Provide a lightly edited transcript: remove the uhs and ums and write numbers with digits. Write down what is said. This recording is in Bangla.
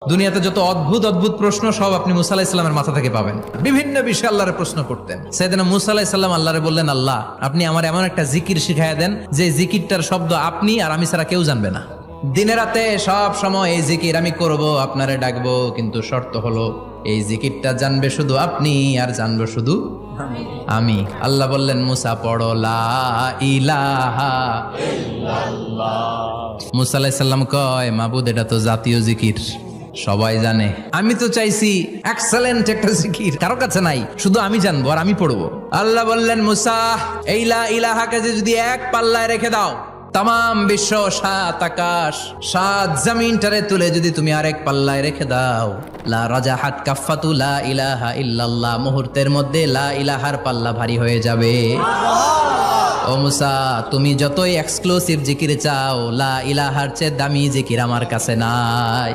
দুনিয়াতে যত অদ্ভুত অদ্ভুত প্রশ্ন সব আপনি মুসা আলাইহিস সালামের মাথা থেকে পাবেন। বিভিন্ন বিষয়ে আল্লাহরে প্রশ্ন করতেন। সাইয়েদনা মুসা আলাইহিস সালাম আল্লাহরে বললেন, আল্লাহ আপনি আমার এমন একটা জিকির শিখাইয়া দেন যে জিকিরটার শব্দ আপনি আর আমি ছাড়া কেউ জানবে না। দিনে রাতে সব সময় এই জিকির আমি করব, আপনারে ডাকবো, কিন্তু শর্ত হলো এই জিকিরটা জানবে শুধু আপনি আর জানবো শুধু আমি। আল্লাহ বললেন, মুসা পড়ো লা ইলাহা ইল্লাল্লাহ। মুসা আলাইহিস সালাম কয়, মাবুদ এটা তো জাতীয় জিকির, সবাই জানে। আমি তো চাইছি এক্সেলেন্ট একটা জিকির, কারো কাছে নাই, শুধু আমি জানবো আর আমি পড়বো। আল্লাহ বললেন, মুসা এই লা ইলাহাকে যদি এক পাল্লায় রেখে দাও, তাম বিশ্ব, সাত আকাশ, সাত জমিনটারে তুলে যদি তুমি আরেক পাল্লায় রেখে দাও, লা রাজাহাত কাফাতু লা ইলাহা ইল্লাল্লাহ, মুহূর্তের মধ্যে লা ইলাহার পাল্লা ভারী হয়ে যাবে। ও মুসা, তুমি যতই এক্সক্লুসিভ জিকির চাও, লা ইলাহার চেয়ে দামি জিকির আমার কাছে নাই।